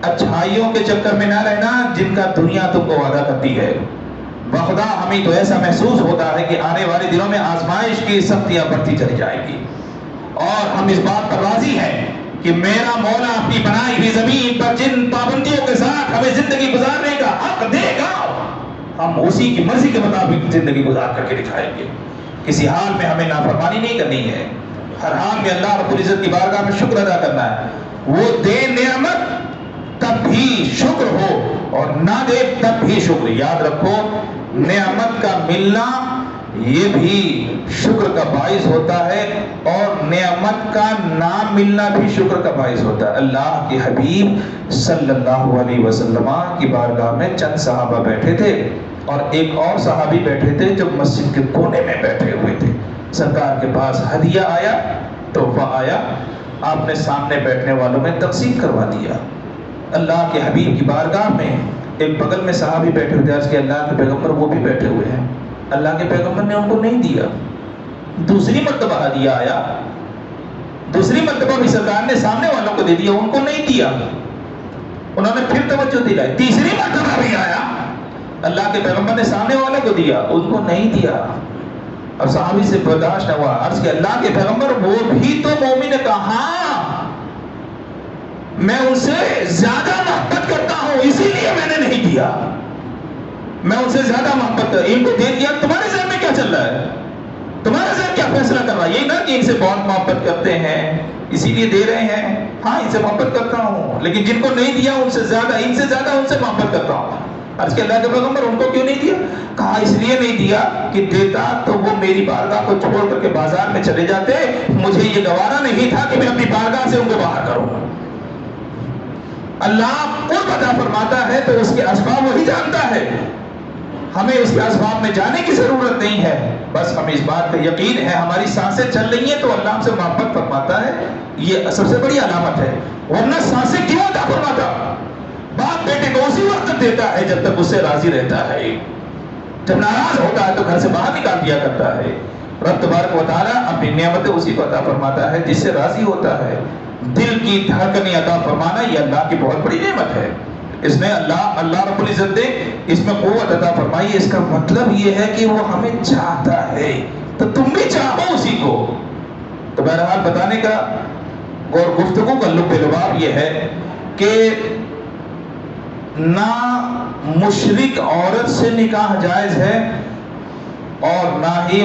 اچھائیوں کے چکر میں نہ رہنا جن کا دنیا تم کو وعدہ کرتی ہے۔ بخدا ہمیں تو ایسا محسوس ہوتا ہے کہ آنے والے دنوں میں آزمائش کی سختیاں بڑھتی چلی جائے گی، اور ہم اس بات پر راضی ہیں کہ میرا مولا اپنی بنائی ہوئی زمین پر جن پابندیوں کے ساتھ ہمیں زندگی گزارنے کا حق دے گا، ہم اسی کی مرضی کے مطابق زندگی گزار کر کے دکھائیں گے۔ کسی حال میں ہمیں نافرمانی نہیں کرنی ہے، ہر حال میں اللہ رب العزت کی بارگاہ میں شکر ادا کرنا ہے۔ وہ دے نعمت تب بھی شکر ہو، اور نہ دے تب بھی شکر۔ یاد رکھو، نعمت کا ملنا یہ بھی شکر کا باعث ہوتا ہے، اور نعمت کا نہ ملنا بھی شکر کا باعث ہوتا ہے۔ اللہ کے حبیب صلی اللہ علیہ وسلم کی بارگاہ میں چند صحابہ بیٹھے تھے، اور ایک اور صحابی بیٹھے تھے جو مسجد کے کونے میں بیٹھے ہوئے تھے۔ سرکار کے پاس ہدیہ آیا، تحفہ آیا، آپ نے سامنے بیٹھنے والوں میں تقسیم کروا دیا۔ اللہ کے حبیب کی بارگاہ میں ایک بغل میں صحابی بیٹھے ہوئے تھے، عرض کہ اللہ کے پیغمبر وہ بھی بیٹھے ہوئے ہیں۔ اللہ کے پیغمبر نے ان کو نہیں دیا۔ دوسری مرتبہ ہدیہ آیا، دوسری مرتبہ بھی سرکار نے سامنے والوں کو دے دیا، ان کو نہیں دیا۔ انہوں نے پھر توجہ دلائی، تیسری مرتبہ بھی آیا، اللہ کے پیغمبر نے سامنے والوں کو دیا، ان کو نہیں دیا۔ اور صحابی سے برداشت نہ ہوا، عرض کہ اللہ کے پیغمبر وہ بھی تو مومن ہے۔ کہا میں ان سے زیادہ محبت کرتا ہوں، اسی لیے میں نے نہیں دیا، میں ان سے زیادہ محبت کرتا، ان کو دے دیا۔ تمہارے ذہن میں کیا چل رہا ہے؟ تمہارا ذہن کیا فیصلہ کر رہا ہے؟ یہ نہ کہ ان سے بہت محبت کرتے ہیں اسی لیے دے رہے ہیں۔ ہاں، ان سے محبت کرتا ہوں، لیکن جن کو نہیں دیا ان سے زیادہ ان سے محبت کرتا ہوں۔ عرض کہ اللہ کے پیغمبر ان کو کیوں نہیں دیا؟ کہا اس لیے نہیں دیا کہ دیتا تو وہ میری بارگاہ کو چھوڑ کر کے بازار میں چلے جاتے، مجھے یہ گوارا نہیں تھا کہ میں اپنی بارگاہ سے ان کو باہر کروں۔ اللہ قرب عطا فرماتا ہے تو اس کے اسباب وہی جانتا ہے، ہمیں اس کے اسباب میں جانے کی ضرورت نہیں ہے، بس ہمیں اس بات پہ یقین ہے ہماری سانسیں چل رہی ہیں تو اللہ ہم سے محبت فرماتا ہے، یہ سب سے بڑی علامت ہے۔ ورنہ سانسیں کیوں عطا فرماتا؟ باپ بیٹے کو اسی وقت دیتا ہے جب تک اس سے راضی رہتا ہے، جب ناراض ہوتا ہے تو گھر سے باہر نکال دیا کرتا ہے۔ رب تبارک و تعالیٰ اپنی نعمتیں اسی کو عطا فرماتا ہے جس سے راضی ہوتا ہے۔ دل کی دھڑکنیں عطا فرمانا یہ اللہ کی بہت بڑی نعمت ہے، اس نے اللہ رب العزت نے اس میں قوت عطا فرمائی۔ اس کا مطلب یہ ہے کہ وہ ہمیں چاہتا ہے، تو تم بھی چاہو اسی کو۔ تو بہرحال بتانے کا اور گفتگو کا لب لباب یہ ہے کہ نہ مشرک عورت سے نکاح جائز ہے، اور نہ ہی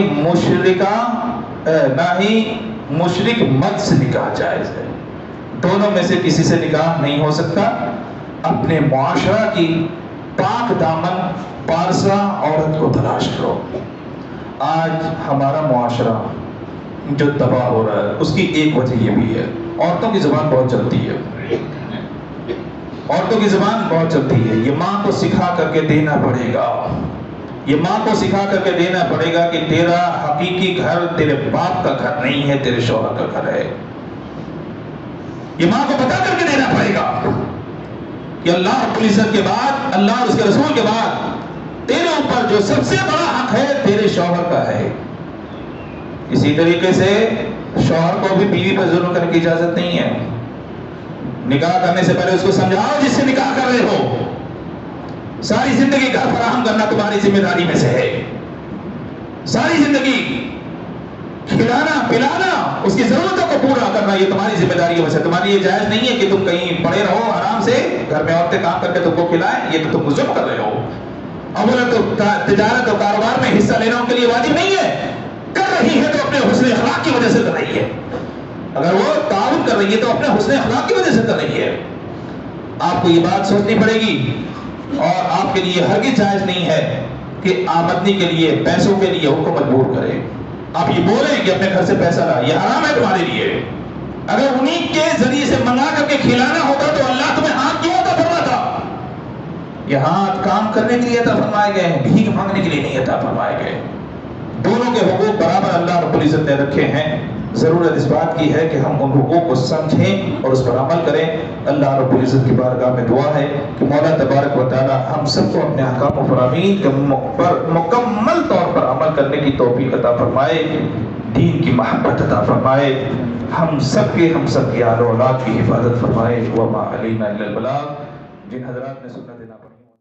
مشرک مرد سے نکاح جائز ہے۔ دونوں میں سے کسی سے نکاح نہیں ہو سکتا۔ اپنے معاشرہ کی پاک دامن پارسا عورت کو تلاش کرو۔ آج ہمارا معاشرہ جو تباہ ہو رہا ہے اس کی ایک وجہ یہ بھی ہے، عورتوں کی زبان بہت چلتی ہے، عورتوں کی زبان بہت چلتی ہے۔ یہ ماں کو سکھا کر کے دینا پڑے گا، یہ ماں کو سکھا کر کے دینا پڑے گا کہ تیرا حقیقی گھر تیرے باپ کا گھر نہیں ہے، تیرے شوہر کا گھر ہے۔ یہ ماں کو بتا کر کے دینا پڑے گا کہ اللہ رب العزت کے بعد، اللہ اور اس کے رسول کے بعد تیرے اوپر جو سب سے بڑا حق ہے تیرے شوہر کا ہے۔ اسی طریقے سے شوہر کو بھی بیوی پر ظلم کرنے کی اجازت نہیں ہے. نکاح کرنے سے پہلے اس کو سمجھاؤ جس سے نکاح کر رہے ہو ساری زندگی گھر فراہم کرنا تمہاری ذمہ داری میں سے ہے. ساری زندگی کھلانا پلانا اس کی ضرورتوں کو پورا کرنا یہ تمہاری ذمہ داری ہے. تمہاری یہ جائز نہیں ہے کہ تم کہیں پڑے رہو آرام سے گھر میں عورتیں کام کر کے تم کو کھلائیں. یہ تو تم ظلم کر رہے ہو. اولا تو تجارت اور کاروبار میں حصہ لینا ان کے لیے واجب نہیں ہے. کر رہی ہے تو اپنے حسن اخلاق کی وجہ سے کر رہی ہے. اگر وہ تعاون کر رہی ہے تو اپنے حسن اخلاق کی وجہ سے کر رہی ہے. آپ کو یہ بات سوچنی پڑے گی اور آپ کے لیے ہرگز جائز نہیں ہے کہ آمدنی کے لیے پیسوں کے لیے ان کو مجبور کرے. آپ یہ بولیں کہ اپنے گھر سے پیسہ لا, یہ حرام ہے تمہارے لیے. اگر انہیں کے ذریعے سے منگا کر کے کھلانا ہوتا تو اللہ تمہیں ہاتھ کیوں عطا فرماتا؟ یہ ہاتھ کام کرنے کے لیے عطا فرمائے گئے ہیں, بھیک مانگنے کے لیے نہیں عطا فرمائے گئے. دونوں کے حقوق برابر اللہ رب العزت نے رکھے ہیں. ضرورت اس بات کی ہے کہ ہم ان حقوق کو سمجھیں اور اس پر عمل کریں. اللہ رب العزت کی بارگاہ میں دعا ہے کہ مولا تبارک و تعالی ہم سب کو اپنے احکام و فرامین پر مکمل طور پر عمل کرنے کی توفیق عطا فرمائے, دین کی محبت عطا فرمائے, ہم سب کی آل و اولاد کی حفاظت فرمائے. وما علینا الا البلاغ. جن حضرات نے سنت